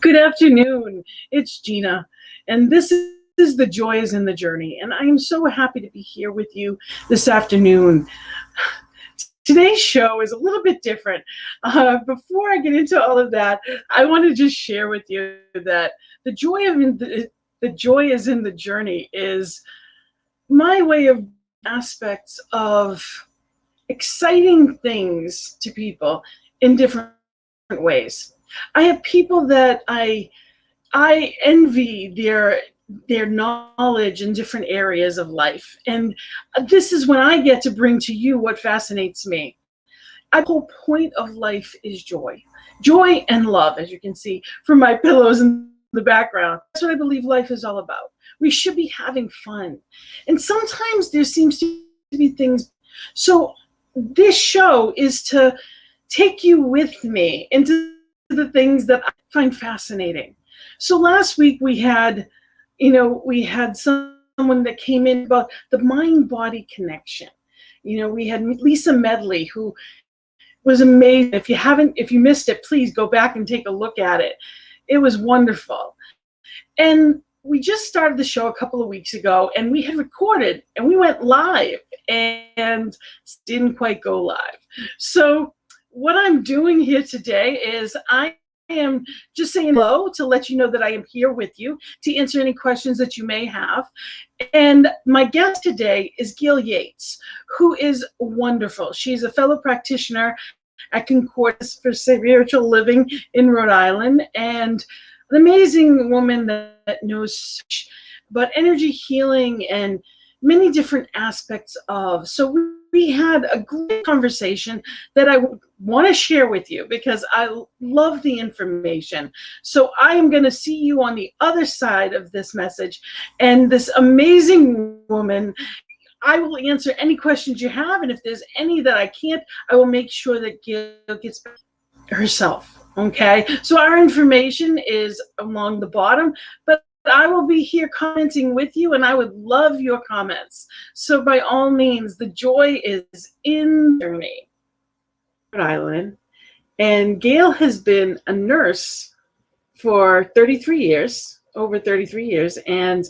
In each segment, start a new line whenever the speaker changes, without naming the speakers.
Good afternoon. It's Gina, and this is The Joy is in the Journey, and I am so happy to be here with you this afternoon. Today's show is a little bit different. Before I get into all of that, I want to just share with you that the joy is in the journey is my way of aspects of exciting things to people in different ways. I have people that I envy their knowledge in different areas of life, and this is when I get to bring to you what fascinates me. The whole point of life is joy and love, as you can see from my pillows in the background. That's what I believe life is all about. We should be having fun, and sometimes there seems to be things. So this show is to take you with me into the things that I find fascinating. So last week we had someone that came in about the mind-body connection. We had Lisa Medley, who was amazing. If you missed it, please go back and take a look at it. It was wonderful. And we just started the show a couple of weeks ago, and we had recorded and we went live and didn't quite go live. So what I'm doing here today is I am just saying hello to let you know that I am here with you to answer any questions that you may have. And my guest today is Gil Yates, who is wonderful. She's a fellow practitioner at Concordance for Spiritual Living in Rhode Island, and an amazing woman that knows about energy healing and many different aspects of. So we had a great conversation that I want to share with you because I love the information. So I am going to see you on the other side of this message. And this amazing woman, I will answer any questions you have. And if there's any that I can't, I will make sure that Gail gets back herself. Okay, so our information is along the bottom, but I will be here commenting with you, and I would love your comments. So by all means, the joy is in the journey. Rhode Island, and Gail has been a nurse for 33 years, over 33 years, and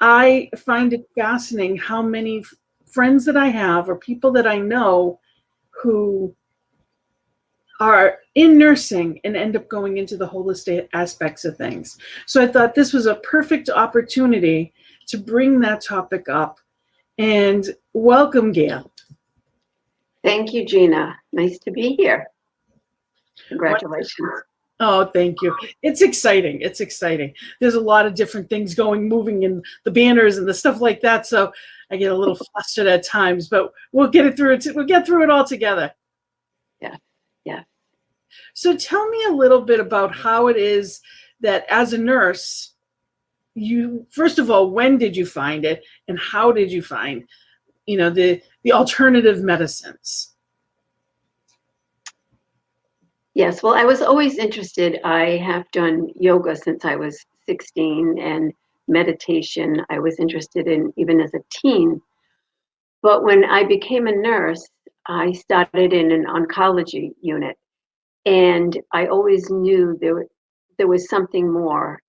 I find it fascinating how many friends that I have or people that I know who are in nursing and end up going into the holistic aspects of things. So I thought this was a perfect opportunity to bring that topic up. And welcome, Gail.
Thank you, Gina. Nice to be here. Congratulations.
Oh, thank you. It's exciting. It's exciting. There's a lot of different things moving in the banners and the stuff like that. So I get a little flustered at times, but we'll get it through. We'll get through it all together.
Yeah. Yeah.
So tell me a little bit about how it is that as a nurse, first of all, when did you find it and how did you find, the alternative medicines?
Yes, well, I was always interested. I have done yoga since I was 16 and meditation I was interested in even as a teen. But when I became a nurse, I started in an oncology unit. And I always knew there was something more.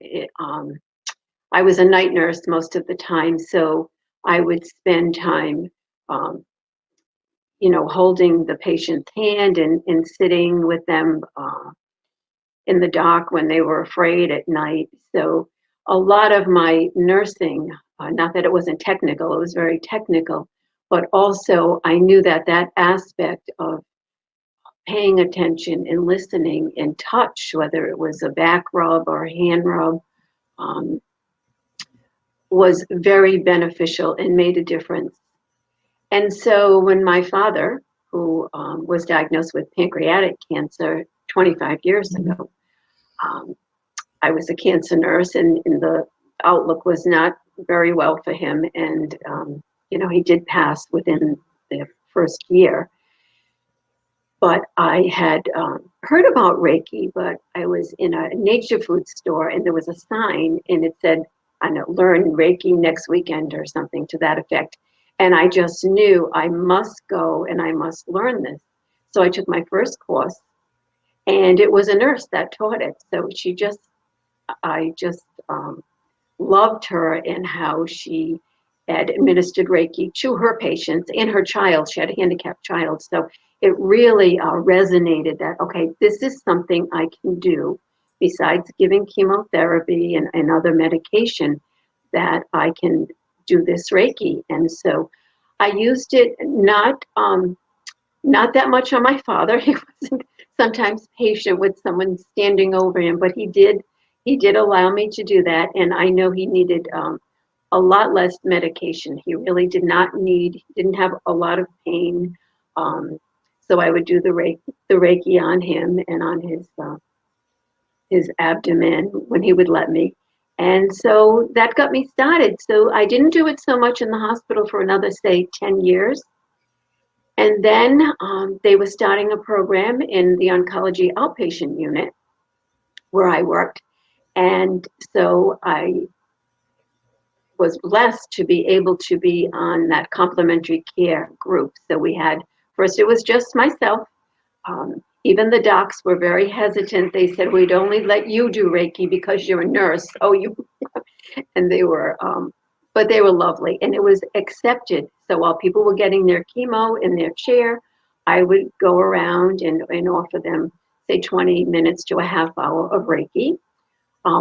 I was a night nurse most of the time, so I would spend time, holding the patient's hand and sitting with them in the dark when they were afraid at night. So a lot of my nursing, not that it wasn't technical, it was very technical, but also I knew that aspect of paying attention and listening and touch, whether it was a back rub or a hand rub, was very beneficial and made a difference. And so when my father, who was diagnosed with pancreatic cancer 25 years ago, I was a cancer nurse, and the outlook was not very well for him. And, he did pass within the first year. But I had heard about Reiki, but I was in a nature food store and there was a sign and it said, learn Reiki next weekend or something to that effect. And I just knew I must go and I must learn this. So I took my first course And it was a nurse that taught it. So I just loved her and how she had administered Reiki to her patients and her child. She had a handicapped child. So it really resonated that, okay, this is something I can do besides giving chemotherapy and other medication, that I can do this Reiki. And so I used it not that much on my father. He wasn't sometimes patient with someone standing over him, but he did allow me to do that. And I know he needed a lot less medication. He really didn't have a lot of pain. So I would do the Reiki on him and on his abdomen when he would let me. And so that got me started. So I didn't do it so much in the hospital for another, say, 10 years. And then they were starting a program in the oncology outpatient unit where I worked. And so I was blessed to be able to be on that complementary care group. So we had, first it was just myself. Even the docs were very hesitant. They said, we'd only let you do Reiki because you're a nurse. Oh, you, and they were, but they were lovely and it was accepted. So while people were getting their chemo in their chair, I would go around and offer them, say, 20 minutes to a half hour of Reiki.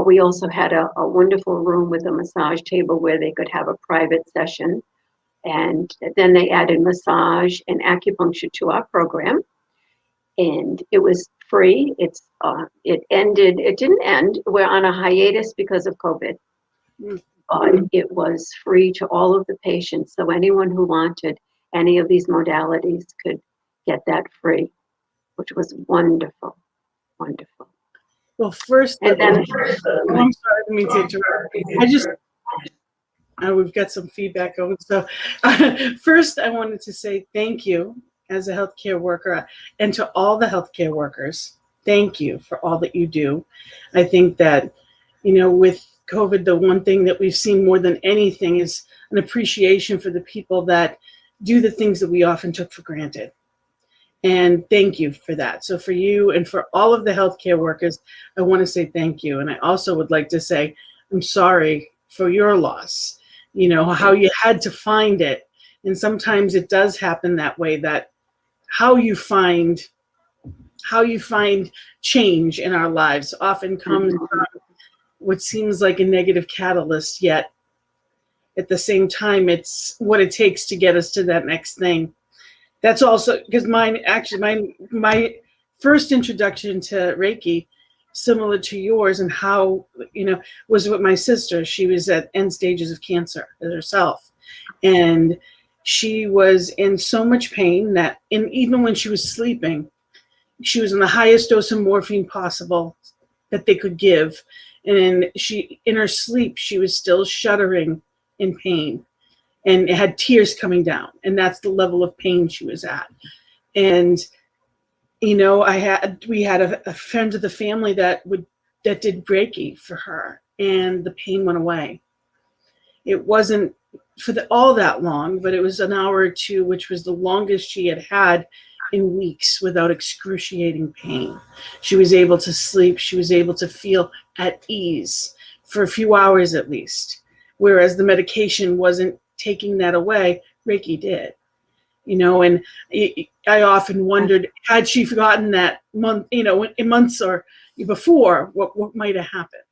We also had a wonderful room with a massage table where they could have a private session. And then they added massage and acupuncture to our program. And it was free. It didn't end. We're on a hiatus because of COVID. But it was free to all of the patients. So anyone who wanted any of these modalities could get that free, which was wonderful, wonderful.
Well, first,
And then,
I'm sorry, I didn't mean to interrupt. We've got some feedback going. So first, I wanted to say thank you as a healthcare worker and to all the healthcare workers. Thank you for all that you do. I think that, with COVID, the one thing that we've seen more than anything is an appreciation for the people that do the things that we often took for granted. And thank you for that. So for you and for all of the healthcare workers, I want to say thank you. And I also would like to say, I'm sorry for your loss, how you had to find it. And sometimes it does happen that way, that how you find change in our lives often comes from what seems like a negative catalyst, yet at the same time, it's what it takes to get us to that next thing. That's also because my first introduction to Reiki, similar to yours, and how, was with my sister. She was at end stages of cancer herself. And she was in so much pain that even when she was sleeping, she was on the highest dose of morphine possible that they could give. And in her sleep, she was still shuddering in pain and had tears coming down. And that's the level of pain she was at. And, we had a friend of the family that did Reiki for her, and the pain went away. It wasn't for all that long, but it was an hour or two, which was the longest she had in weeks without excruciating pain. She was able to sleep. She was able to feel at ease for a few hours at least, whereas the medication wasn't taking that away. Reiki did, and I often wondered, had she forgotten that month, in months or before, what might have happened,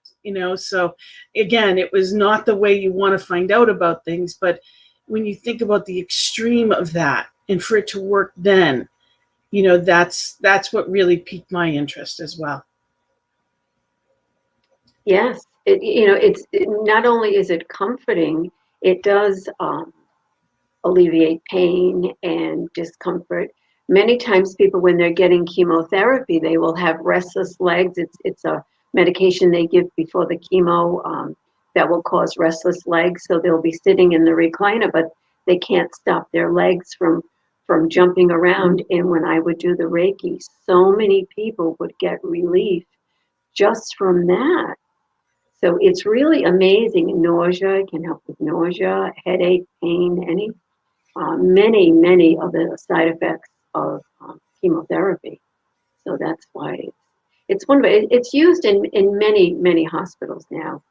so again, it was not the way you want to find out about things, but when you think about the extreme of that and for it to work then, that's what really piqued my interest as well.
Yes, it's not only is it comforting, it does alleviate pain and discomfort. Many times people, when they're getting chemotherapy, they will have restless legs. It's a medication they give before the chemo that will cause restless legs. So they'll be sitting in the recliner, but they can't stop their legs from jumping around. And when I would do the Reiki, so many people would get relief just from that. So it's really amazing. Nausea, it can help with nausea, headache, pain, many of the side effects of chemotherapy. So that's why it's wonderful. It's used in many hospitals now.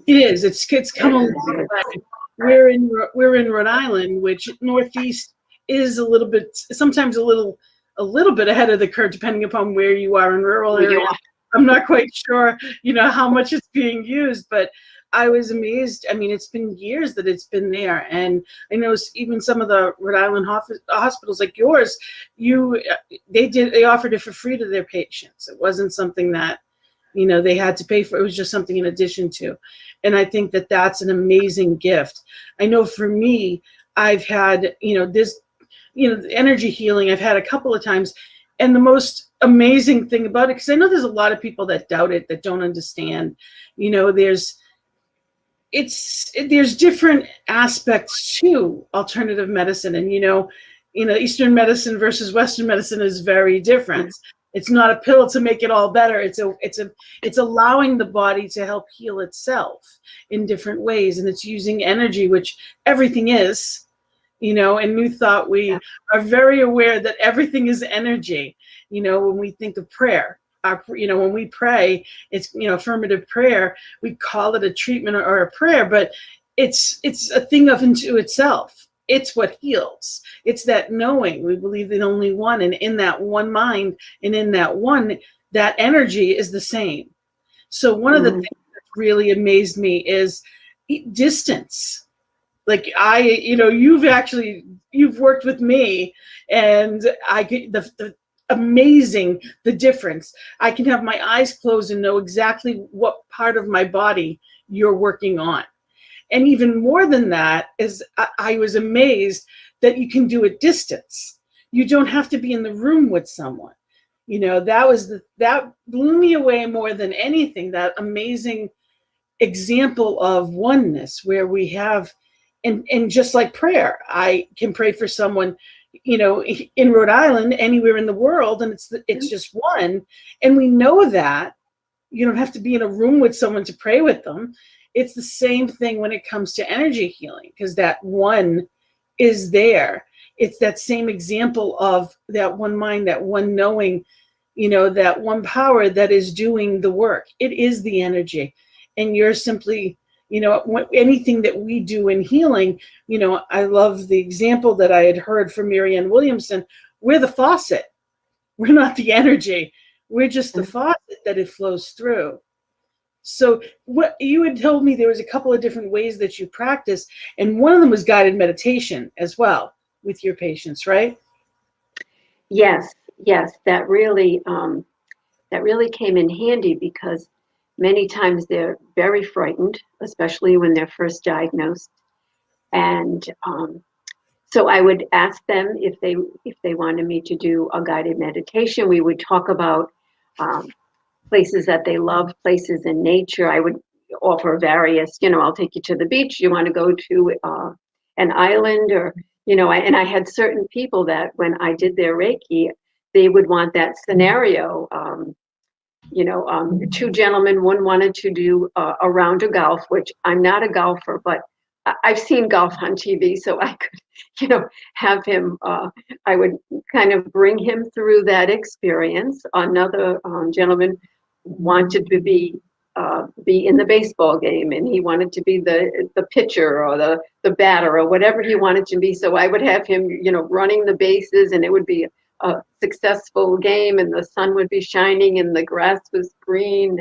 It is. It's come a long way. We're in Rhode Island, which Northeast is a little bit, sometimes a little bit ahead of the curve, depending upon where you are in rural areas. I'm not quite sure, how much it's being used, but I was amazed. I mean, it's been years that it's been there, and I know even some of the Rhode Island hospitals like yours, they offered it for free to their patients. It wasn't something that they had to pay for. It was just something in addition to, and I think that that's an amazing gift. I know for me, I've had this energy healing. I've had a couple of times, and the most amazing thing about it, because I know there's a lot of people that doubt it, that don't understand. There's different aspects to alternative medicine, and Eastern medicine versus Western medicine is very different. It's not a pill to make it all better. It's allowing the body to help heal itself in different ways, and it's using energy, which everything is. In New Thought, we are very aware that everything is energy. When we think of prayer, when we pray, it's affirmative prayer. We call it a treatment or a prayer, but it's a thing of unto itself. It's what heals. It's that knowing. We believe in only one, and in that one mind, and in that one, that energy is the same. So one of the things that really amazed me is distance. Like you've worked with me, and I get the amazing the difference. I can have my eyes closed and know exactly what part of my body you're working on. And even more than that is I was amazed that you can do it distance. You don't have to be in the room with someone. That blew me away more than anything, that amazing example of oneness where we have, and just like prayer, I can pray for someone, in Rhode Island, anywhere in the world, and it's just one. And we know that you don't have to be in a room with someone to pray with them. It's the same thing when it comes to energy healing, because that one is there. It's that same example of that one mind, that one knowing, that one power that is doing the work. It is the energy. And you're simply, anything that we do in healing, I love the example that I had heard from Marianne Williamson. We're the faucet. We're not the energy. We're just the faucet that it flows through. So what you had told me, there was a couple of different ways that you practice, and one of them was guided meditation as well with your patients, right?
Yes, that really came in handy, because many times they're very frightened, especially when they're first diagnosed. And so I would ask them if they wanted me to do a guided meditation. We would talk about places that they love, places in nature. I would offer various, I'll take you to the beach. You want to go to an island, or, and I had certain people that when I did their Reiki, they would want that scenario. Two gentlemen, one wanted to do a round of golf, which I'm not a golfer, but I've seen golf on TV, so I could, have him, I would kind of bring him through that experience. Another gentleman wanted to be in the baseball game, and he wanted to be the pitcher or the batter or whatever he wanted to be. So I would have him, running the bases, and it would be a successful game, and the sun would be shining and the grass was green,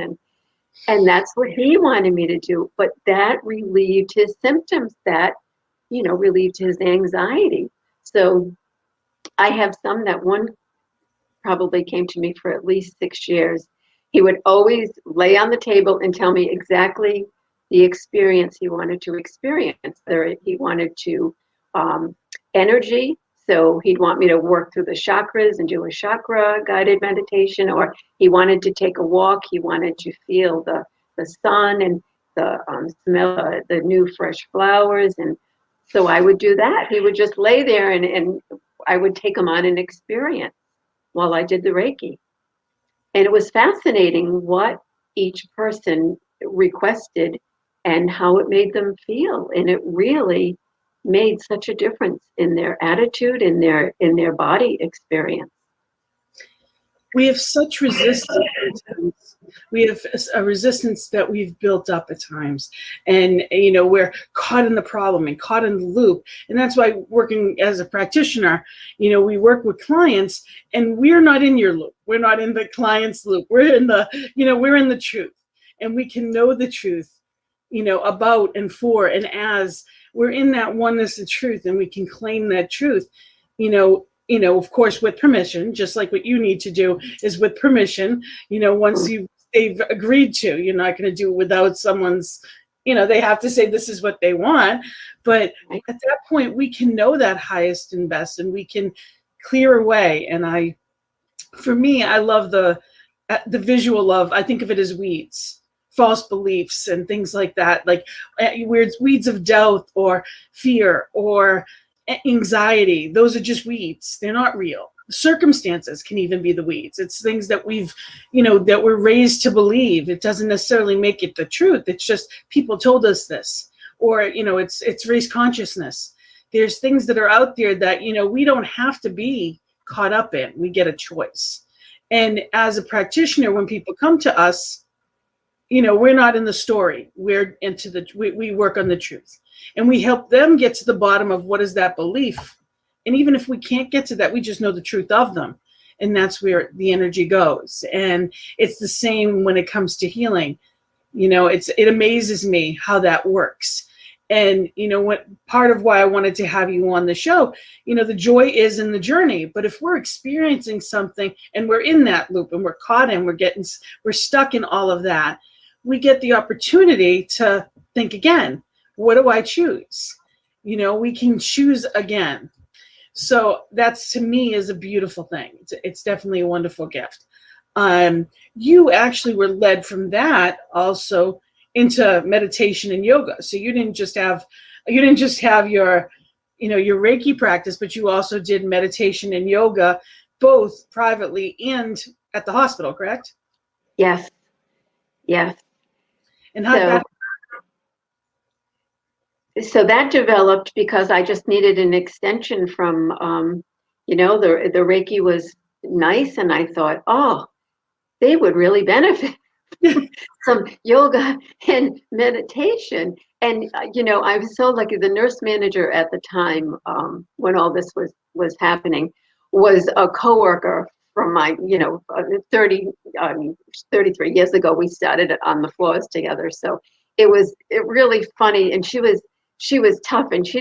and that's what he wanted me to do. But that relieved his symptoms, that relieved his anxiety. So I have some that one probably came to me for at least 6 years. He would always lay on the table and tell me exactly the experience he wanted to experience. Whether he wanted to energy, so he'd want me to work through the chakras and do a chakra guided meditation, or he wanted to take a walk. He wanted to feel the sun and the smell the new fresh flowers. And so I would do that. He would just lay there, and I would take him on an experience while I did the Reiki. And it was fascinating what each person requested and how it made them feel. And it really made such a difference in their attitude, in their body experience.
We have such resistance times we have a resistance that we've built up at times, and we're caught in the problem and caught in the loop. And that's why, working as a practitioner, we work with clients, and we're not in your loop, we're not in the client's loop, we're in the we're in the truth, and we can know the truth about and for and as we're in that oneness of truth, and we can claim that truth, of course, with permission, just like what you need to do is with permission. Once they've agreed to, you're not going to do it without someone's, they have to say this is what they want. But at that point, we can know that highest and best, and we can clear away. And for me, I love the visual of, I think of it as weeds, false beliefs and things like that, like weeds of doubt or fear or anxiety. Those are just weeds. They're not real. Circumstances can even be the weeds. It's things that we've, that we're raised to believe. It doesn't necessarily make it the truth. It's just people told us this, or, it's race consciousness. There's things that are out there that, we don't have to be caught up in. We get a choice. And as a practitioner, when people come to us, we're not in the story. We're into we work on the truth, and we help them get to the bottom of what is that belief. And even if we can't get to that, we just know the truth of them, and that's where the energy goes. And it's the same when it comes to healing. It amazes me how that works. And what part of why I wanted to have you on the show, the joy is in the journey. But if we're experiencing something and we're in that loop and we're caught in, we're stuck in all of that, we get the opportunity to think again. What do I choose? We can choose again. So that's, to me, is a beautiful thing. It's definitely a wonderful gift. You actually were led from that also into meditation and yoga. So you didn't just have your, your Reiki practice, but you also did meditation and yoga, both privately and at the hospital, correct?
Yes. Yes.
And how
so that developed because I just needed an extension from, the Reiki was nice, and I thought, oh, they would really benefit from some yoga and meditation. And I was so lucky. The nurse manager at the time, when all this was happening, was a coworker from my, 33 years ago. We started on the floors together, so it really funny. And she was tough, and she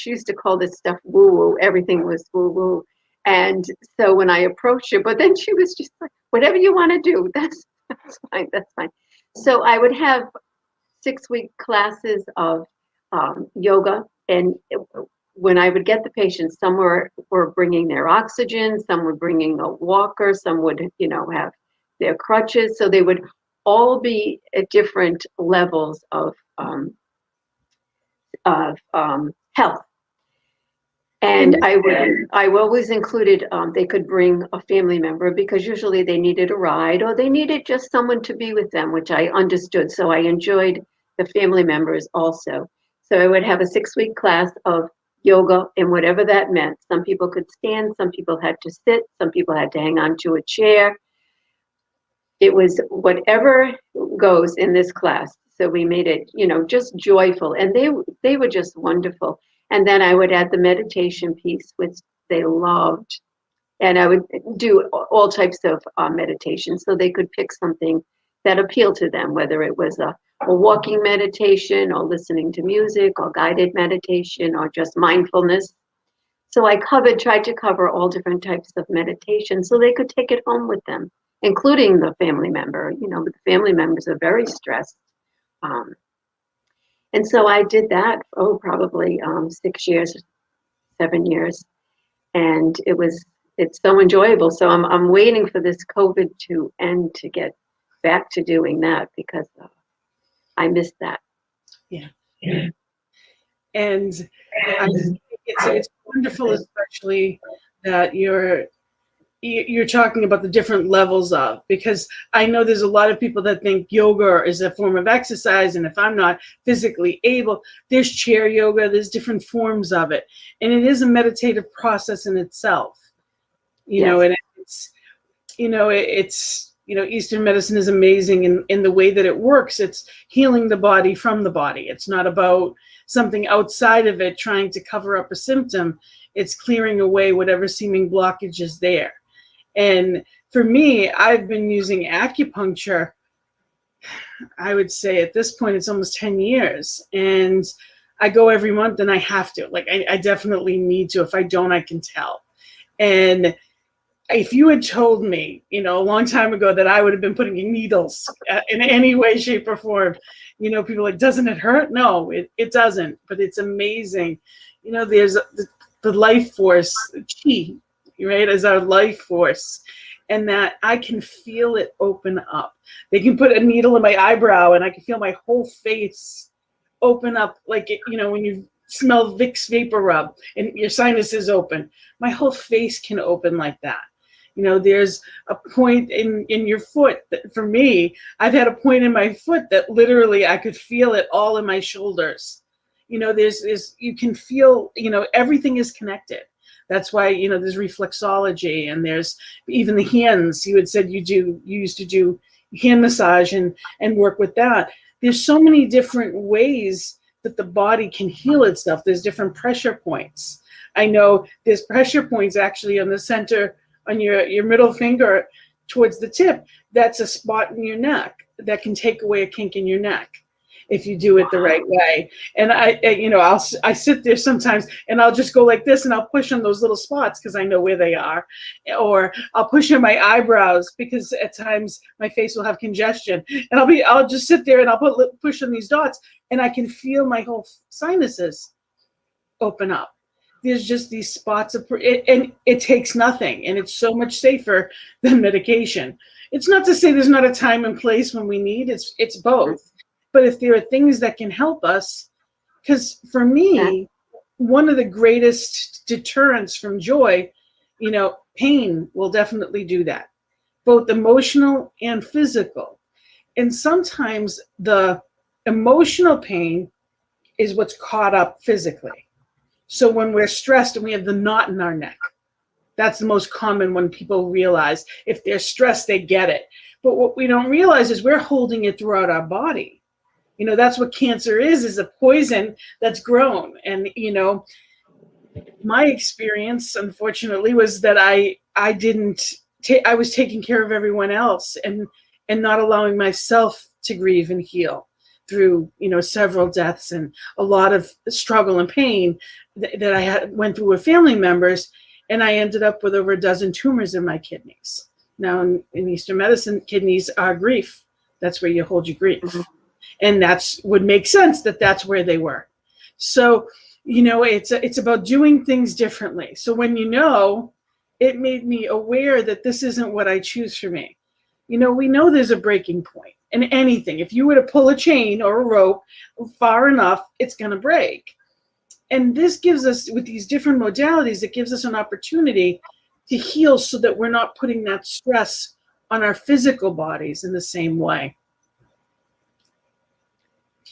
used to call this stuff woo woo. Everything was woo woo. And so when I approached her, but then she was just like, whatever you want to do, that's fine, that's fine. So I would have 6-week classes of yoga, and when I would get the patients, some were bringing their oxygen, some were bringing a walker, some would, have their crutches. So they would all be at different levels of health. And I always included, they could bring a family member, because usually they needed a ride or they needed just someone to be with them, which I understood. So I enjoyed the family members also. So I would have a 6-week class of yoga, and whatever that meant. Some people could stand, some people had to sit, some people had to hang on to a chair. It was whatever goes in this class. So we made it, just joyful, and they were just wonderful. And then I would add the meditation piece, which they loved. And I would do all types of meditation, so they could pick something that appealed to them, whether it was a walking meditation or listening to music or guided meditation or just mindfulness. So I tried to cover all different types of meditation so they could take it home with them, including the family member. But the family members are very stressed. And so I did that, probably 6 years, 7 years. And it's so enjoyable. So I'm waiting for this COVID to end to get back to doing that, because I missed that.
Yeah. And I think it's wonderful, especially that you're talking about the different levels of, because I know there's a lot of people that think yoga is a form of exercise, and if I'm not physically able, there's chair yoga, there's different forms of it, and it is a meditative process in itself. And it's Eastern medicine is amazing in the way that it works. It's healing the body from the body. It's not about something outside of it trying to cover up a symptom. It's clearing away whatever seeming blockage is there. And for me, I've been using acupuncture, I would say at this point, it's almost 10 years. And I go every month and I have to. Like, I definitely need to. If I don't, I can tell. And if you had told me, a long time ago that I would have been putting in needles in any way, shape, or form, people are like, doesn't it hurt? No, it doesn't. But it's amazing. There's the life force, chi, right, is our life force. And that I can feel it open up. They can put a needle in my eyebrow and I can feel my whole face open up, like, when you smell Vicks Vapor Rub and your sinuses open. My whole face can open like that. There's a point in your foot that, for me, I've had a point in my foot that literally I could feel it all in my shoulders. There's you can feel, everything is connected. That's why, there's reflexology, and there's even the hands. You had said you used to do hand massage and work with that. There's so many different ways that the body can heal itself. There's different pressure points. I know there's pressure points actually on the center, on your middle finger towards the tip. That's a spot in your neck that can take away a kink in your neck if you do it the right way. And I sit there sometimes and I'll just go like this and I'll push on those little spots because I know where they are. Or I'll push on my eyebrows because at times my face will have congestion. And I'll just sit there and I'll push on these dots and I can feel my whole sinuses open up. There's just these spots and it takes nothing, and it's so much safer than medication. It's not to say there's not a time and place when we need, it's both. But if there are things that can help us, because for me, one of the greatest deterrents from joy, pain will definitely do that, both emotional and physical. And sometimes the emotional pain is what's caught up physically. So when we're stressed and we have the knot in our neck, that's the most common when people realize if they're stressed, they get it. But what we don't realize is we're holding it throughout our body. That's what cancer is a poison that's grown. And, my experience, unfortunately, was that I was taking care of everyone else and not allowing myself to grieve and heal through, several deaths and a lot of struggle and pain that I went through with family members. And I ended up with over a dozen tumors in my kidneys. Now in Eastern medicine, kidneys are grief. That's where you hold your grief. Mm-hmm. And would make sense that that's where they were. So, it's about doing things differently. So when it made me aware that this isn't what I choose for me. We know there's a breaking point in anything. If you were to pull a chain or a rope far enough, it's going to break. And this gives us, with these different modalities, it gives us an opportunity to heal so that we're not putting that stress on our physical bodies in the same way.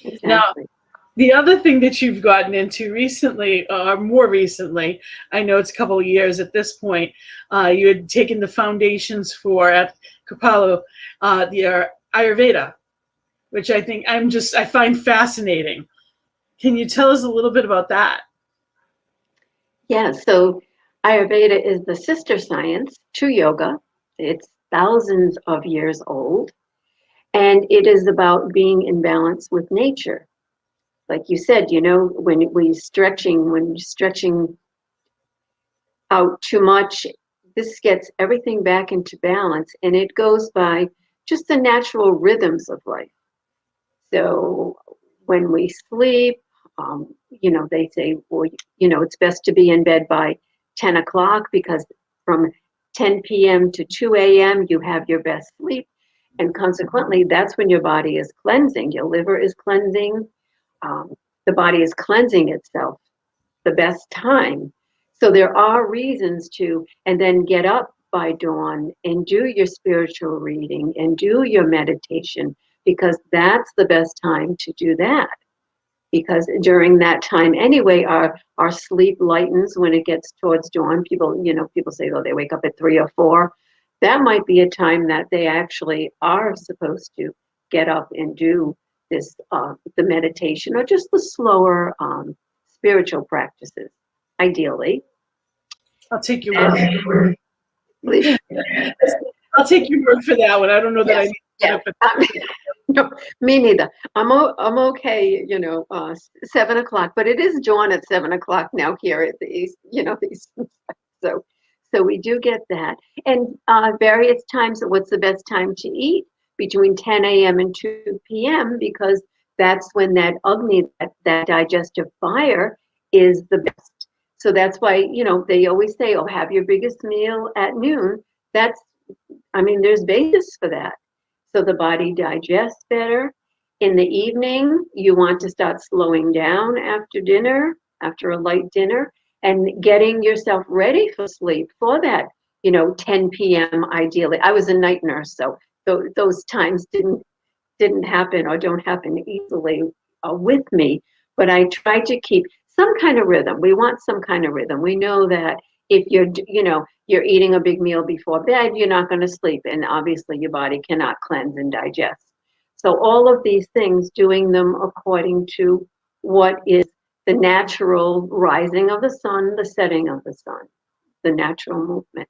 Exactly. Now, the other thing that you've gotten into recently, or more recently, I know it's a couple of years at this point, you had taken the foundations for at Kapalo, the Ayurveda, which I find fascinating. Can you tell us a little bit about that?
Yeah, so Ayurveda is the sister science to yoga. It's thousands of years old. And it is about being in balance with nature. Like you said, when you're stretching out too much, this gets everything back into balance, and it goes by just the natural rhythms of life. So when we sleep, they say, well, it's best to be in bed by 10 o'clock because from 10 p.m. to 2 a.m. you have your best sleep. And consequently, that's when your body is cleansing. Your liver is cleansing. The body is cleansing itself the best time. So there are reasons to, and then get up by dawn and do your spiritual reading and do your meditation, because that's the best time to do that. Because during that time anyway, our sleep lightens when it gets towards dawn. People say, oh, they wake up at 3 or 4. that might be a time that they actually are supposed to get up and do this, the meditation or just the slower spiritual practices, ideally.
I'll take your word for it.
Please.
I'll take your word for that one. I don't know that I need to get up at
No, me neither. I'm okay, 7 o'clock, but it is dawn at 7 o'clock now here at the East, the Eastern side. So we do get that. And various times, what's the best time to eat? Between 10 a.m. and 2 p.m. because that's when that Agni, that digestive fire is the best. So that's why, they always say, oh, have your biggest meal at noon. There's basis for that. So the body digests better. In the evening, you want to start slowing down after dinner, after a light dinner, and getting yourself ready for sleep for that, 10 p.m. ideally. I was a night nurse, so those times didn't happen or don't happen easily with me. But I try to keep some kind of rhythm. We want some kind of rhythm. We know that if you're eating a big meal before bed, you're not going to sleep. And obviously your body cannot cleanse and digest. So all of these things, doing them according to what is the natural rising of the sun, the setting of the sun, the natural movement.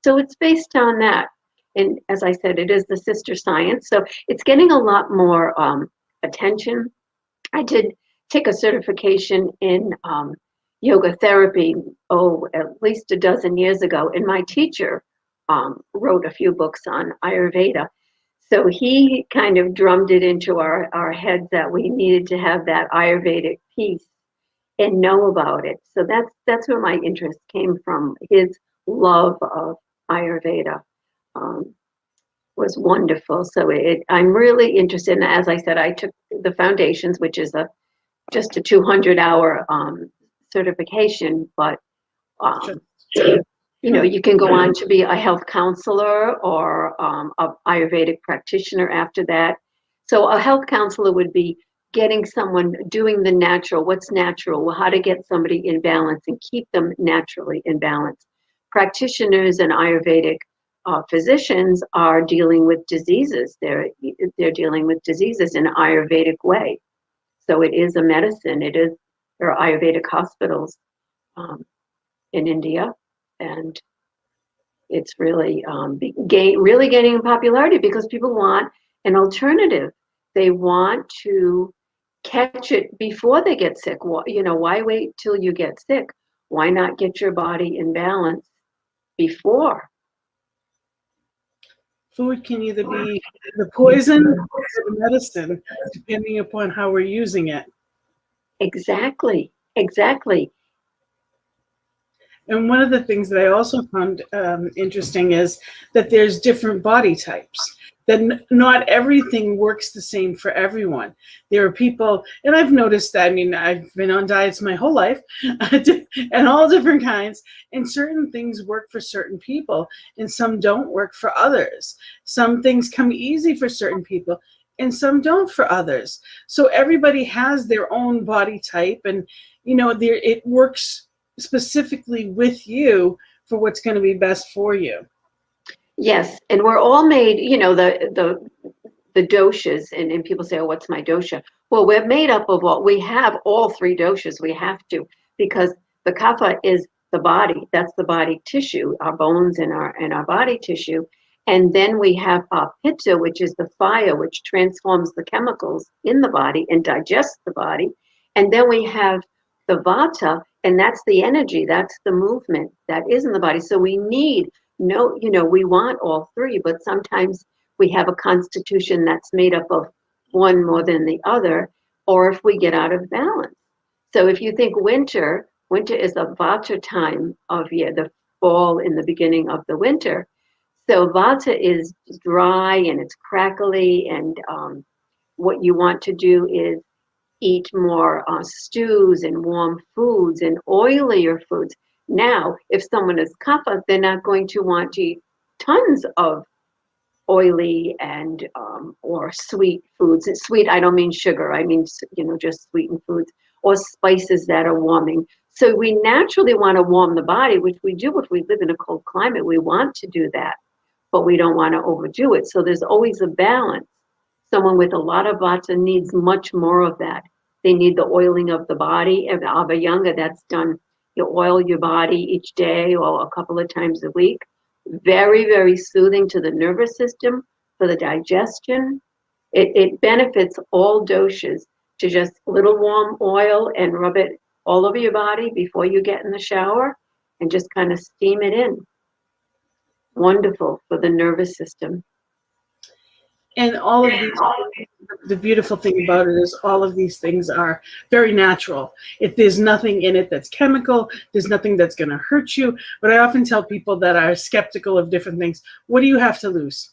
So it's based on that. And as I said, it is the sister science. So it's getting a lot more attention. I did take a certification in yoga therapy, at least a dozen years ago. And my teacher wrote a few books on Ayurveda. So he kind of drummed it into our heads that we needed to have that Ayurvedic piece and know about it. So that's where my interest came from. His love of Ayurveda was wonderful. So I'm really interested. And as I said, I took the foundations, which is just a 200-hour certification, but you can go on to be a health counselor or a Ayurvedic practitioner after that. So a health counselor would be getting someone doing the natural, what's natural, how to get somebody in balance and keep them naturally in balance. Practitioners and Ayurvedic physicians are dealing with diseases. They're dealing with diseases in an Ayurvedic way. So it is a medicine. There are Ayurvedic hospitals in India, and it's really really gaining in popularity because people want an alternative. They want to catch it before they get sick. Why wait till you get sick? Why not get your body in balance before?
Food can either be the poison or the medicine, depending upon how we're using it.
Exactly.
And one of the things that I also found interesting is that there's different body types, that not everything works the same for everyone. There are people, and I've noticed that, I've been on diets my whole life, and all different kinds, and certain things work for certain people, and some don't work for others. Some things come easy for certain people, and some don't for others. So everybody has their own body type, and it works specifically with you for what's going to be best for you.
Yes, and we're all made, the doshas, and people say, oh, what's my dosha? Well, we're made up of we have all three doshas. We have to, because the kapha is the body. That's the body tissue, our bones and our body tissue. And then we have our pitta, which is the fire, which transforms the chemicals in the body and digests the body. And then we have the vata, and that's the energy, that's the movement that is in the body. So we need we want all three, but sometimes we have a constitution that's made up of one more than the other, or if we get out of balance. So if you think winter is a vata time of year, the fall in the beginning of the winter. So vata is dry and it's crackly, and what you want to do is eat more stews and warm foods and oilier foods. Now, if someone is kapha, they're not going to want to eat tons of oily and or sweet foods. And sweet, I don't mean sugar. I mean, just sweetened foods or spices that are warming. So we naturally want to warm the body, which we do if we live in a cold climate. We want to do that. but we don't want to overdo it. So there's always a balance. Someone with a lot of vata needs much more of that. They need the oiling of the body. And Abhyanga, that's done. You oil your body each day or a couple of times a week. Very, very soothing to the nervous system, for the digestion. It benefits all doshas to just a little warm oil and rub it all over your body before you get in the shower and just kind of steam it in. Wonderful for the nervous system.
And all of these, the beautiful thing about it is all of these things are very natural. If there's nothing in it that's chemical, there's nothing that's going to hurt you. But I often tell people that are skeptical of different things, what do you have to lose?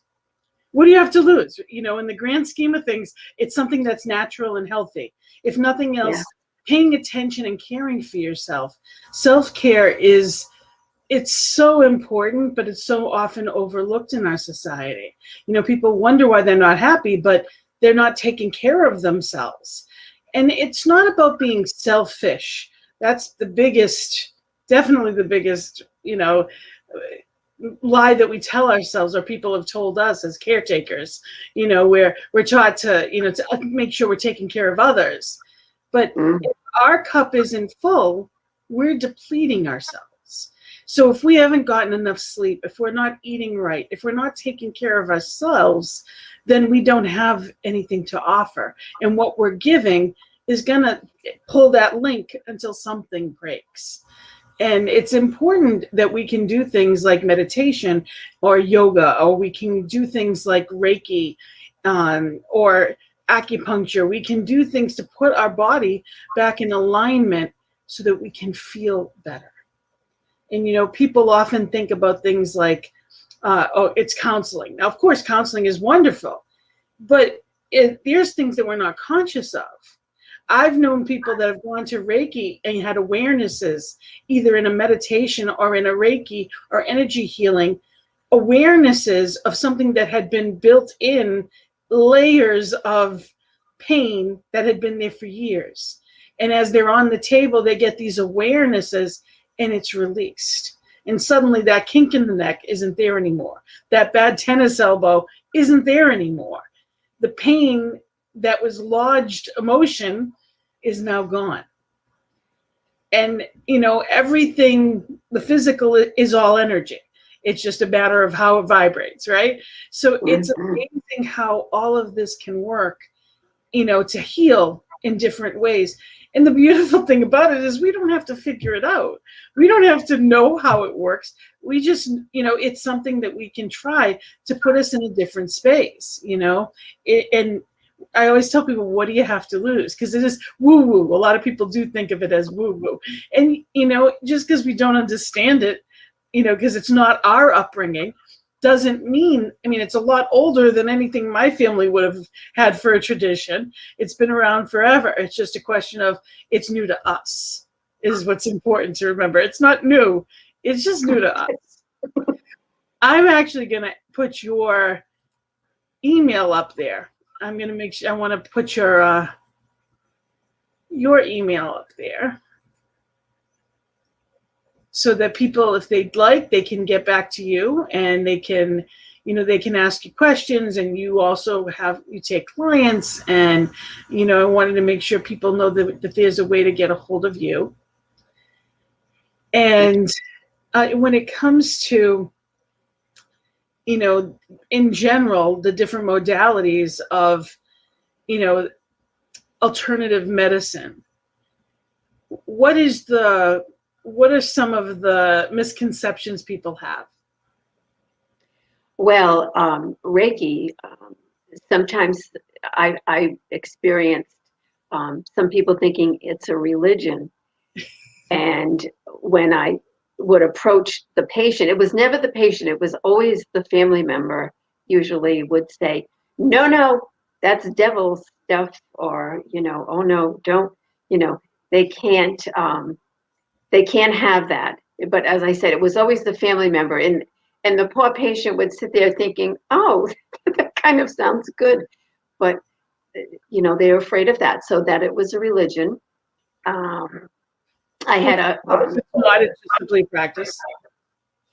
What do you have to lose? You know, in the grand scheme of things, it's something that's natural and healthy. If nothing else, paying attention and caring for yourself. Self-care it's so important, but it's so often overlooked in our society. You know, people wonder why they're not happy, but they're not taking care of themselves. And it's not about being selfish. That's the biggest, definitely the biggest, you know, lie that we tell ourselves, or people have told us as caretakers. You know, we're taught to, you know, to make sure we're taking care of others. But if our cup isn't full, we're depleting ourselves. So if we haven't gotten enough sleep, if we're not eating right, if we're not taking care of ourselves, then we don't have anything to offer. And what we're giving is going to pull that link until something breaks. And it's important that we can do things like meditation or yoga, or we can do things like Reiki or acupuncture. We can do things to put our body back in alignment so that we can feel better. And, you know, people often think about things like, oh, it's counseling. Now, of course, counseling is wonderful, but there's things that we're not conscious of. I've known people that have gone to Reiki and had awarenesses, either in a meditation or in a Reiki or energy healing, awarenesses of something that had been built in, layers of pain that had been there for years. And as they're on the table, they get these awarenesses, and it's released. And suddenly that kink in the neck isn't there anymore. That bad tennis elbow isn't there anymore. The pain that was lodged emotion is now gone. And, you know, everything, the physical is all energy. It's just a matter of how it vibrates, right? So it's amazing how all of this can work, you know, to heal in different ways. And the beautiful thing about it is we don't have to figure it out. We don't have to know how it works. We just, you know, it's something that we can try to put us in a different space, you know. And I always tell people, what do you have to lose? Because it is woo-woo. A lot of people do think of it as woo-woo. And, you know, just because we don't understand it, you know, because it's not our upbringing, doesn't mean, I mean, it's a lot older than anything my family would have had for a tradition. It's been around forever. It's just a question of it's new to us, is what's important to remember. It's not new. It's just new to us. I'm actually going to put your email up there. I'm going to make sure, I want to put your email up there, so that people, if they'd like, they can get back to you, and they can, you know, they can ask you questions, and you also you take clients. And, you know, I wanted to make sure people know that there's a way to get a hold of you. And when it comes to, you know, in general, the different modalities of, you know, alternative medicine, what are some of the misconceptions people have?
Well, Reiki, sometimes I experienced some people thinking it's a religion. And when I would approach the patient, it was never the patient, it was always the family member usually would say, no, that's devil stuff, or, you know, oh no, don't, you know, they can't have that. But as I said, it was always the family member, and the poor patient would sit there thinking, oh, that kind of sounds good, but you know, they're afraid of that, so that it was a religion. I had
it's not, it's just simply practice.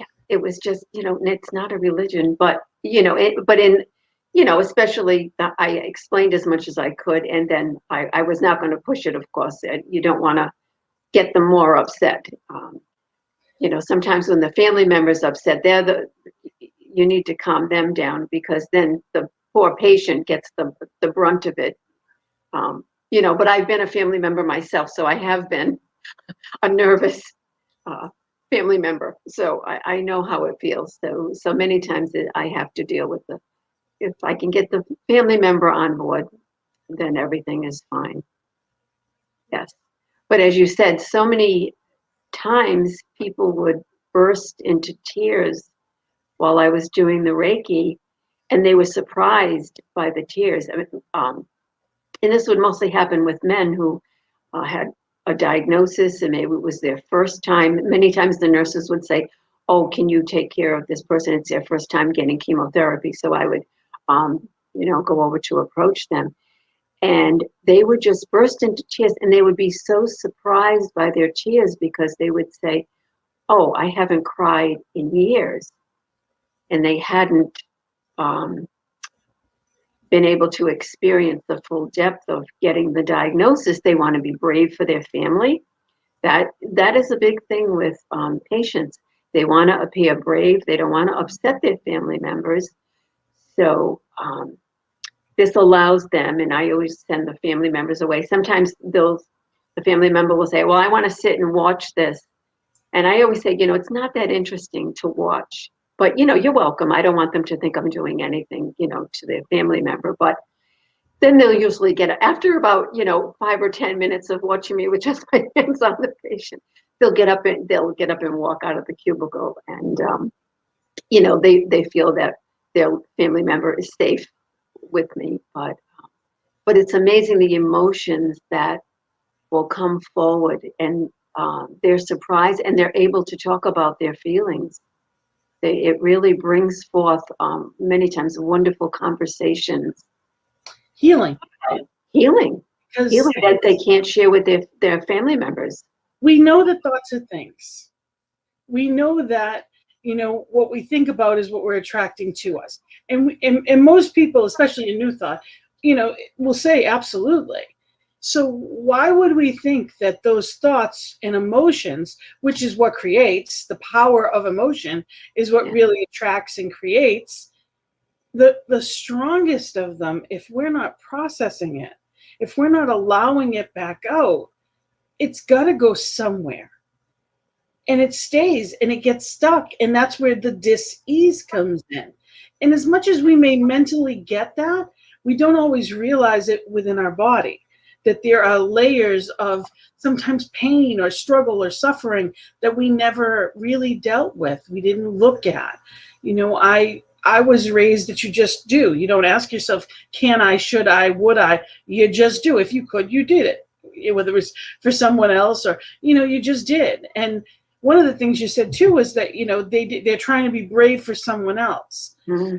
Yeah, it was just, it's not a religion, but, especially I explained as much as I could, and then I was not going to push it, of course. You don't want to get them more upset. Sometimes when the family member's upset, you need to calm them down, because then the poor patient gets the brunt of it. But I've been a family member myself, so I have been a nervous family member. So I know how it feels. So many times I have to deal with if I can get the family member on board, then everything is fine. Yes. But as you said, so many times people would burst into tears while I was doing the Reiki, and they were surprised by the tears. And this would mostly happen with men who had a diagnosis, and maybe it was their first time. Many times the nurses would say, "Oh, can you take care of this person? It's their first time getting chemotherapy." So I would, go over to approach them, and they would just burst into tears, and they would be so surprised by their tears, because they would say, "Oh, I haven't cried in years," and they hadn't been able to experience the full depth of getting the diagnosis. They want to be brave for their family. That is a big thing with patients. They want to appear brave. They don't want to upset their family members. So this allows them, and I always send the family members away. Sometimes the family member will say, "Well, I want to sit and watch this." And I always say, it's not that interesting to watch. But, you're welcome. I don't want them to think I'm doing anything, to their family member. But then they'll usually after about, 5 or 10 minutes of watching me with just my hands on the patient, they'll get up and walk out of the cubicle. And, they feel that their family member is safe with me. But it's amazing the emotions that will come forward, and they're surprised, and they're able to talk about their feelings. It really brings forth many times wonderful conversations.
Healing
that they can't share with their family members.
We know that thoughts are things. We know that, what we think about is what we're attracting to us. And most people, especially in New Thought, will say absolutely. So why would we think that those thoughts and emotions, which is what creates the power of emotion, is what really attracts and creates the strongest of them? If we're not processing it, if we're not allowing it back out, it's got to go somewhere. And it stays and it gets stuck. And that's where the dis-ease comes in. And as much as we may mentally get that, we don't always realize it within our body, that there are layers of sometimes pain or struggle or suffering that we never really dealt with. We didn't look at. I was raised that you just do. You don't ask yourself, can I, should I, would I? You just do. If you could, you did it. Whether it was for someone else or, you just did. And one of the things you said too was that, they're trying to be brave for someone else. Mm-hmm.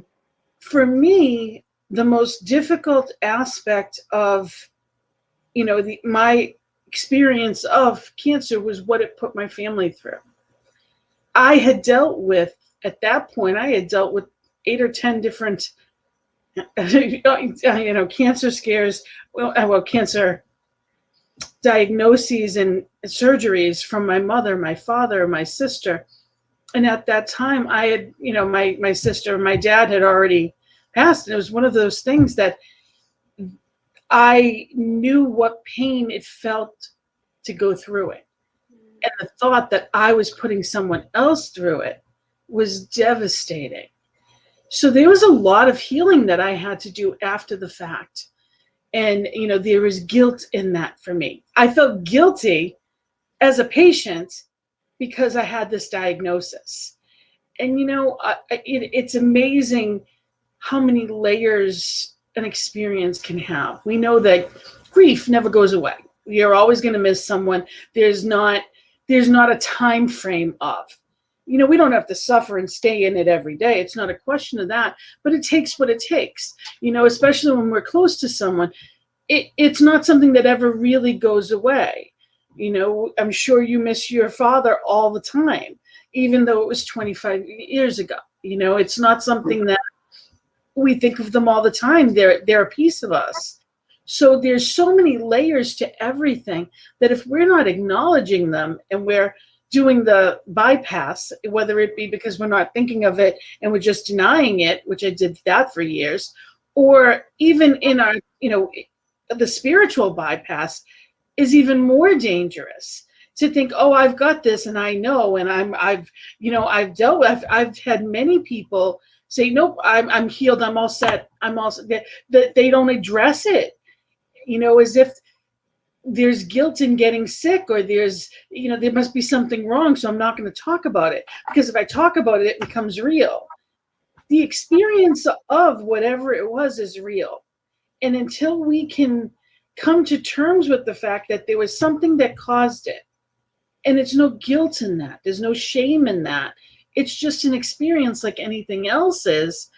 For me, the most difficult aspect of my experience of cancer was what it put my family through. At that point, I had dealt with 8 or 10 different, cancer scares, cancer diagnoses and surgeries from my mother, my father, my sister. And at that time, I had, my sister and my dad had already passed. And it was one of those things that I knew what pain it felt to go through it. And the thought that I was putting someone else through it was devastating. So there was a lot of healing that I had to do after the fact. And, there was guilt in that for me. I felt guilty as a patient because I had this diagnosis. And, it's amazing how many layers an experience can have. We know that grief never goes away. You're always going to miss someone. There's not a time frame of, we don't have to suffer and stay in it every day. It's not a question of that, but it takes what it takes, especially when we're close to someone. It's not something that ever really goes away. I'm sure you miss your father all the time even though it was 25 years ago. You know, it's not something that we think of them all the time. They're a piece of us. So there's so many layers to everything that if we're not acknowledging them and we're doing the bypass, whether it be because we're not thinking of it and we're just denying it, which I did that for years, or even in our, you know, the spiritual bypass is even more dangerous. To think, oh, I've got this and I know, and I've had many people say, nope, I'm healed, I'm all set, I'm all set. That they don't address it, you know, as if there's guilt in getting sick, or there's, you know, there must be something wrong, so I'm not going to talk about it, because if I talk about it, it becomes real. The experience of whatever it was is real. And until we can come to terms with the fact that there was something that caused it, and it's no guilt in that, there's no shame in that, it's just an experience like anything else is,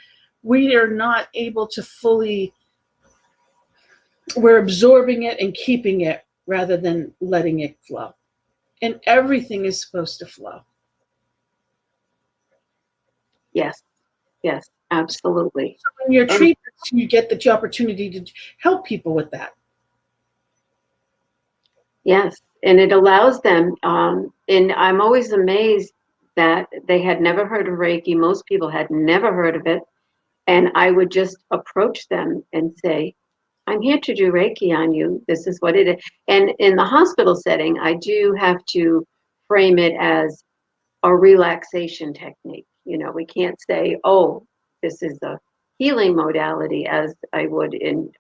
we are not able to fully, we're absorbing it and keeping it rather than letting it flow. And everything is supposed to flow.
Yes, yes, absolutely.
So in your treatments, you get the opportunity to help people with that.
Yes, and it allows them, and I'm always amazed that they had never heard of Reiki. Most people had never heard of it. And I would just approach them and say, I'm here to do Reiki on you. This is what it is. And in the hospital setting, I do have to frame it as a relaxation technique. You know, we can't say, oh, this is a healing modality, as I would in,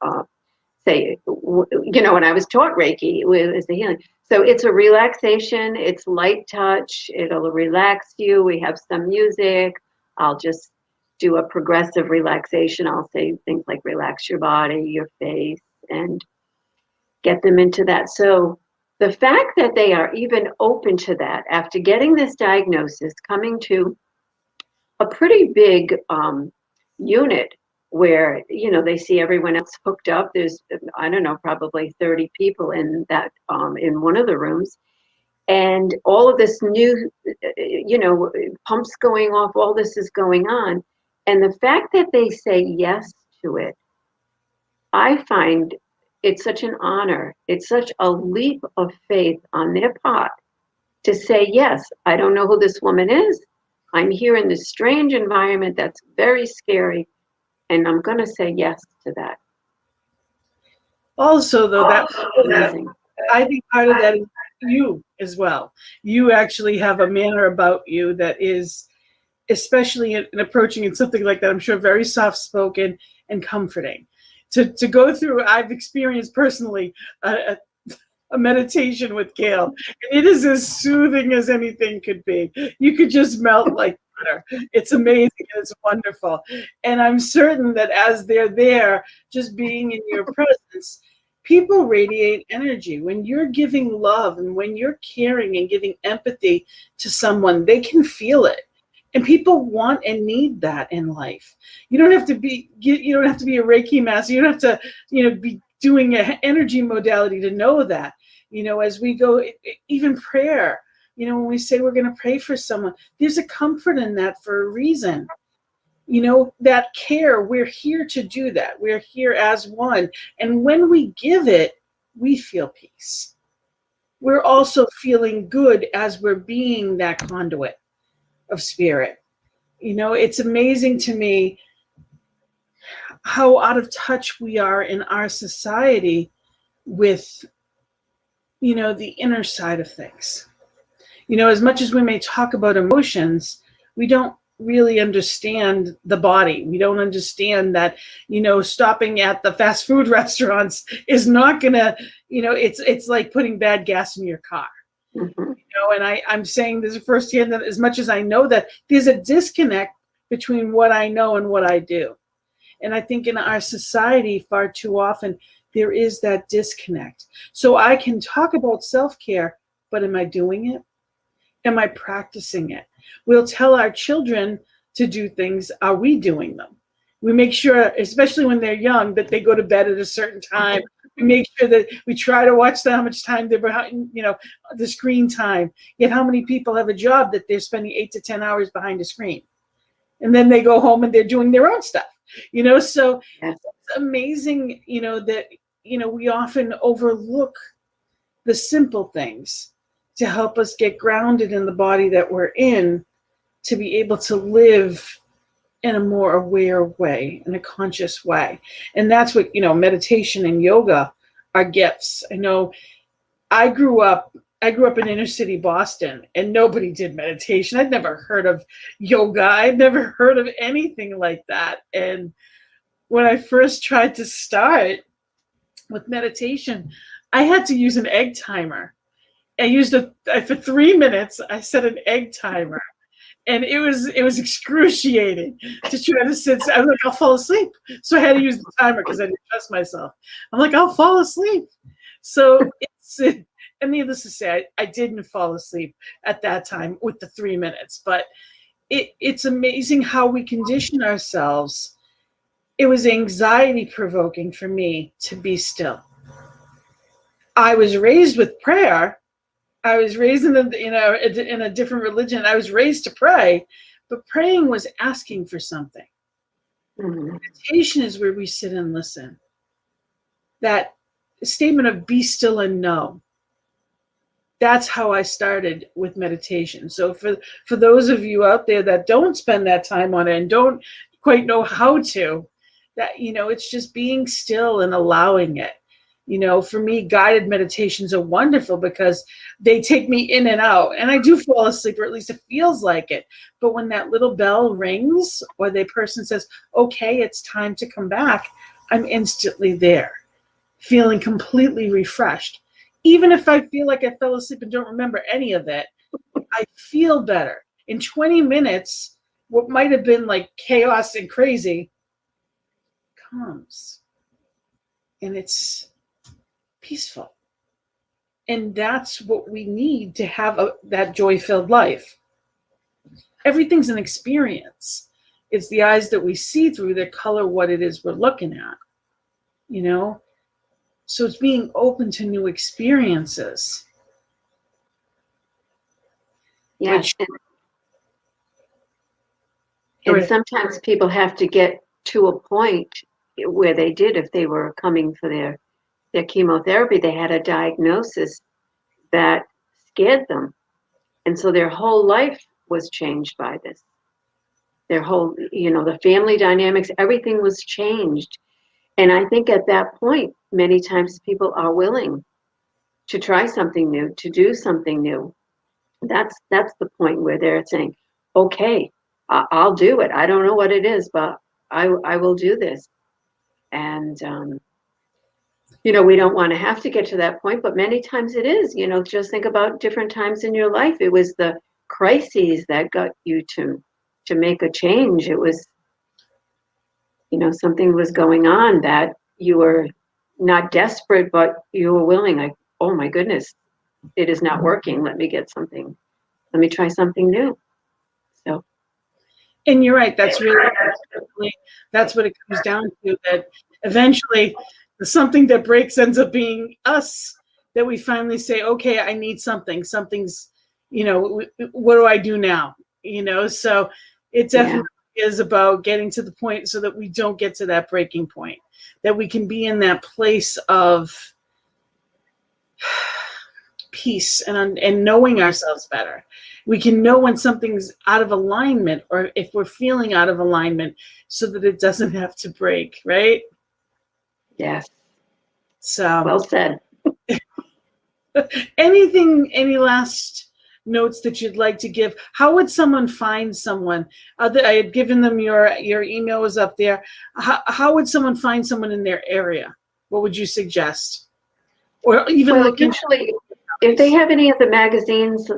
say, you know, when I was taught Reiki, it was the healing. So it's a relaxation, it's light touch, it'll relax you. We have some music. I'll just do a progressive relaxation. I'll say things like relax your body, your face, and get them into that. So the fact that they are even open to that after getting this diagnosis, coming to a pretty big unit where, you know, they see everyone else hooked up. There's, I don't know, probably 30 people in that, in one of the rooms. And all of this new, you know, pumps going off, all this is going on. And the fact that they say yes to it, I find it's such an honor. It's such a leap of faith on their part to say, yes, I don't know who this woman is. I'm here in this strange environment that's very scary, and I'm going to say yes to that.
Also, though,
Amazing.
I think part of that is you as well. You actually have a manner about you that is, especially in approaching in something like that, I'm sure very soft-spoken and comforting. To go through, I've experienced personally a meditation with Gail. It is as soothing as anything could be. You could just melt like butter. It's amazing and it's wonderful. And I'm certain that as they're there, just being in your presence, people radiate energy. When you're giving love and when you're caring and giving empathy to someone, they can feel it. And people want and need that in life. You don't have to be a Reiki master. You don't have to, you know, be doing an energy modality to know that. You know, as we go, even prayer, you know, when we say we're going to pray for someone, there's a comfort in that for a reason. You know, that care, we're here to do that. We're here as one. And when we give it, we feel peace. We're also feeling good as we're being that conduit of spirit. You know, it's amazing to me how out of touch we are in our society with, you know, the inner side of things. You know, as much as we may talk about emotions, we don't really understand the body. We don't understand that, you know, stopping at the fast food restaurants is not gonna, you know, it's like putting bad gas in your car.
Mm-hmm.
You know, and I'm saying this firsthand, that as much as I know that there's a disconnect between what I know and what I do. And I think in our society, far too often, there is that disconnect. So I can talk about self-care, but am I doing it? Am I practicing it? We'll tell our children to do things. Are we doing them? We make sure, especially when they're young, that they go to bed at a certain time, We make sure that we try to watch how much time they're behind, the screen time. Yet how many people have a job that they're spending 8 to 10 hours behind a screen? And then they go home and they're doing their own stuff, so
Yes.
it's amazing, that, we often overlook the simple things to help us get grounded in the body that we're in, to be able to live in a more aware way, in a conscious way. And that's what, meditation and yoga are gifts. I know I grew up in inner city Boston, and nobody did meditation. I'd never heard of yoga. I'd never heard of anything like that. And when I first tried to start with meditation, I had to use an egg timer. I used for 3 minutes, I set an egg timer. And it was excruciating to try to sit. I was like, I'll fall asleep. So I had to use the timer because I didn't trust myself. I'm like, I'll fall asleep. So and needless to say, I didn't fall asleep at that time with the 3 minutes. But it's amazing how we condition ourselves. It was anxiety provoking for me to be still. I was raised with prayer. I was raised in a different religion. I was raised to pray, but praying was asking for something.
Mm-hmm.
Meditation is where we sit and listen. That statement of be still and know. That's how I started with meditation. So for those of you out there that don't spend that time on it and don't quite know how to, that, it's just being still and allowing it. For me, guided meditations are wonderful because they take me in and out, and I do fall asleep, or at least it feels like it. But when that little bell rings, or the person says, okay, it's time to come back, I'm instantly there, feeling completely refreshed. Even if I feel like I fell asleep and don't remember any of it, I feel better. In 20 minutes, what might have been like chaos and crazy comes. And it's peaceful. And that's what we need to have that joy-filled life. Everything's an experience. It's the eyes that we see through that color what it is we're looking at. So it's being open to new experiences.
Yes. And sometimes people have to get to a point where they did, if they were coming for their chemotherapy, they had a diagnosis that scared them. And so their whole life was changed by this. Their whole, the family dynamics, everything was changed. And I think at that point, many times people are willing to try something new, to do something new. That's the point where they're saying, okay, I'll do it. I don't know what it is, but I will do this. And, we don't want to have to get to that point, but many times it is, just think about different times in your life. It was the crises that got you to make a change. It was, something was going on that you were not desperate, but you were willing, like, oh my goodness, it is not working. Let me try something new. So.
And you're right. That's that's what it comes down to, that eventually something that breaks ends up being us, that we finally say, okay, I need something's, what do I do now? So it definitely is about getting to the point so that we don't get to that breaking point, that we can be in that place of peace and knowing ourselves better. We can know when something's out of alignment, or if we're feeling out of alignment, so that it doesn't have to break, right?
Yes.
So
well said.
Any last notes that you'd like to give? How would someone find someone? I had given them your email was up there. How would someone find someone in their area? What would you suggest? Or even
usually, if they have any of the magazines,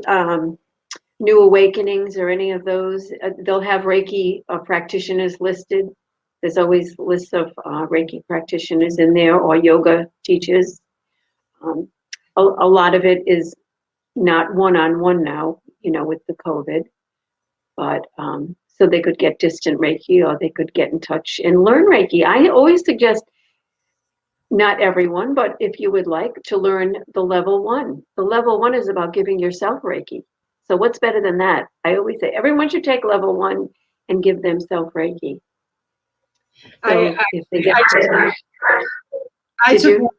New Awakenings or any of those, they'll have Reiki practitioners listed. There's always lists of Reiki practitioners in there, or yoga teachers. A lot of it is not one-on-one now, with the COVID, but so they could get distant Reiki, or they could get in touch and learn Reiki. I always suggest Not everyone, but if you would like to learn the level 1. The level 1 is about giving yourself Reiki. So what's better than that? I always say everyone should take level 1 and give themselves Reiki. So if they get
I took one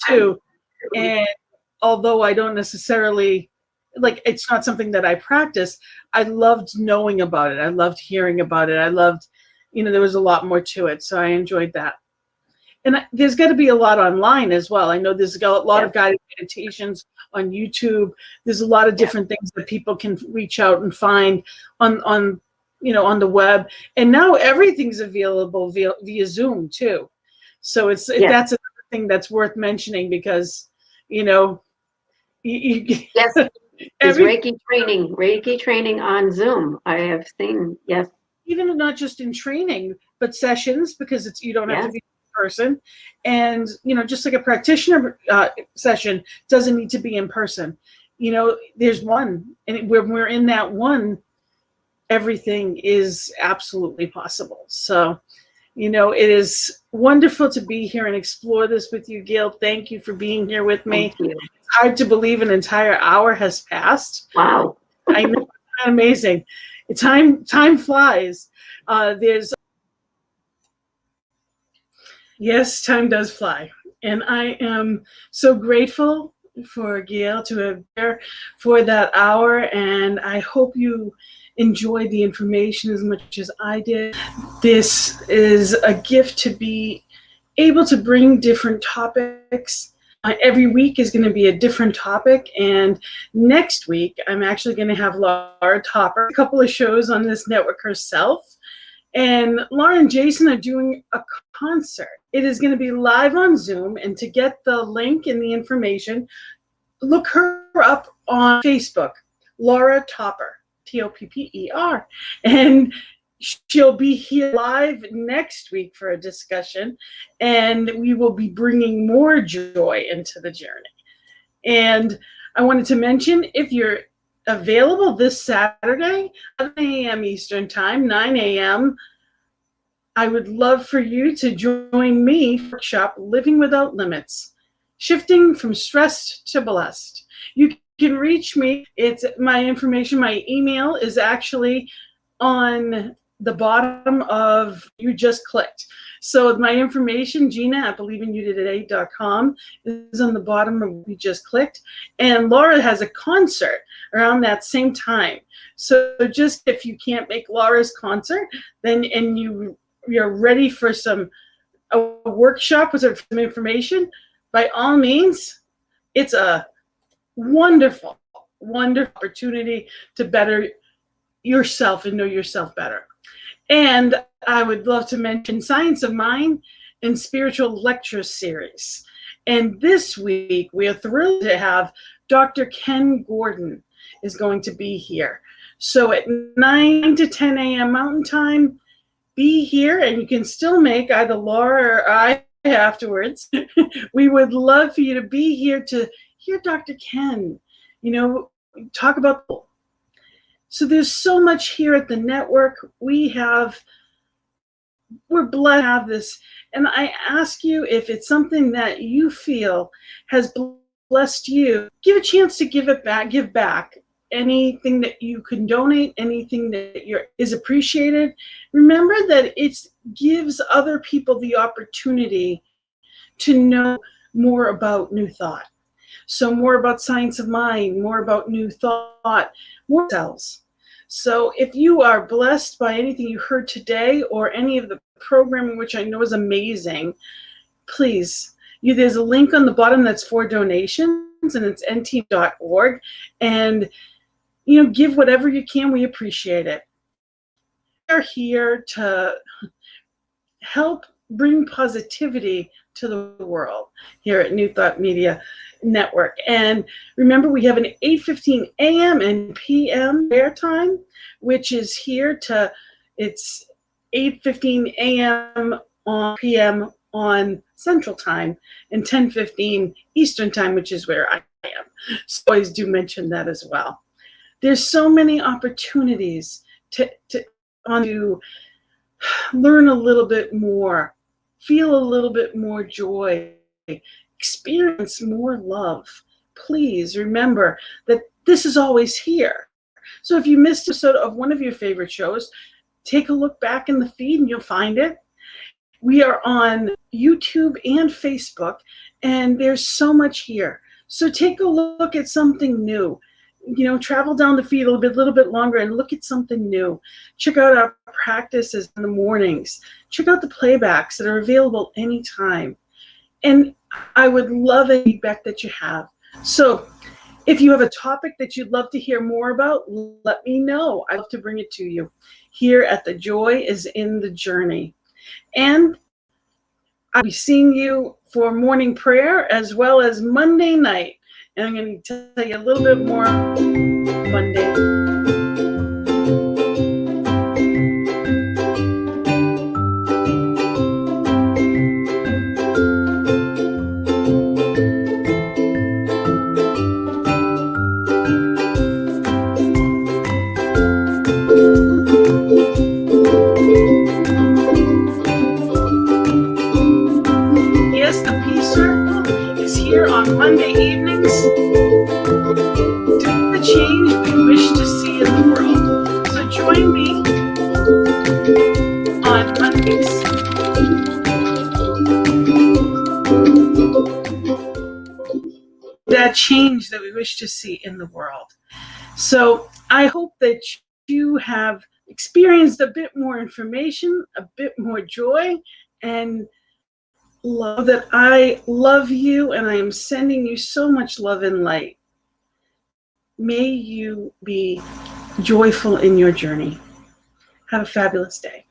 too, and although I don't necessarily like, it's not something that I practice, I loved knowing about it. I loved hearing about it. I loved, there was a lot more to it, so I enjoyed that. And there's got to be a lot online as well. I know there's a lot of guided meditations on YouTube. There's a lot of different things that people can reach out and find on the web. And now everything's available via Zoom too. So that's another thing that's worth mentioning, because
yes, there's Reiki training on Zoom. I have seen, yes.
Even not just in training, but sessions, because you don't have to be in person. And just like a practitioner session doesn't need to be in person. There's one, and when we're in that one, everything is absolutely possible. So it is wonderful to be here and explore this with you, Gail. Thank you for being here with me.
Thank you.
It's hard to believe an entire hour has passed.
Wow.
I know, it's amazing. Time flies. Yes, time does fly. And I am so grateful for Gail to have been here for that hour, and I hope you enjoyed the information as much as I did. This is a gift to be able to bring different topics. Every week is going to be a different topic, and next week I'm actually going to have Laura Topper, a couple of shows on this network herself, and Laura and Jason are doing a concert. It is going to be live on Zoom, and to get the link and the information, look her up on Facebook, Laura Topper. Topper, and she'll be here live next week for a discussion, and we will be bringing more joy into the journey. And I wanted to mention, if you're available this Saturday, 11 a.m. Eastern Time, 9 a.m., I would love for you to join me for workshop Living Without Limits, Shifting from Stressed to Blessed. You can reach me. It's my information. My email is actually on the bottom of you just clicked. So my information, Gina at believeinyoutaday.com, is on the bottom of you just clicked. And Laura has a concert around that same time. So just if you can't make Laura's concert, then you're ready for a workshop with some information, by all means, it's a wonderful opportunity to better yourself and know yourself better. And I would love to mention Science of Mind and Spiritual Lecture Series. And this week we are thrilled to have Dr. Ken Gordon is going to be here. So at 9 to 10 a.m. Mountain Time, be here, and you can still make either Laura or I afterwards. We would love for you to be here to hear Dr. Ken, talk about. So there's so much here at the network. We're blessed to have this. And I ask you, if it's something that you feel has blessed you, give a chance to give back. Anything that you can donate, anything that is appreciated. Remember that it gives other people the opportunity to know more about New Thought. So more about Science of Mind, more about New Thought, more cells. So if you are blessed by anything you heard today or any of the programming, which I know is amazing, please, there's a link on the bottom that's for donations, and it's nt.org. And give whatever you can. We appreciate it. We're here to help bring positivity to the world here at New Thought Media Network. And remember, we have an 8:15 a.m. and p.m. airtime, which is it's 8:15 a.m. on p.m. on Central Time, and 10:15 Eastern Time, which is where I am. So always do mention that as well. There's so many opportunities to learn a little bit more feel a little bit more joy, experience more love. Please remember that this is always here. So if you missed an episode of one of your favorite shows, take a look back in the feed and you'll find it. We are on YouTube and Facebook, and there's so much here. So take a look at something new. You know, travel down the feed a little bit longer and look at something new. Check out our practices in the mornings. Check out the playbacks that are available anytime. And I would love any feedback that you have. So if you have a topic that you'd love to hear more about, let me know. I'd love to bring it to you here at The Joy is in the Journey. And I'll be seeing you for morning prayer as well as Monday night. And I'm going to tell you a little bit more Monday. Yes, the Peace Circle is here on Monday evenings. Do the change we wish to see in the world. So join me on Mondays. That change that we wish to see in the world. So I hope that you have experienced a bit more information, a bit more joy, and love. That I love you, and I am sending you so much love and light. May you be joyful in your journey. Have a fabulous day.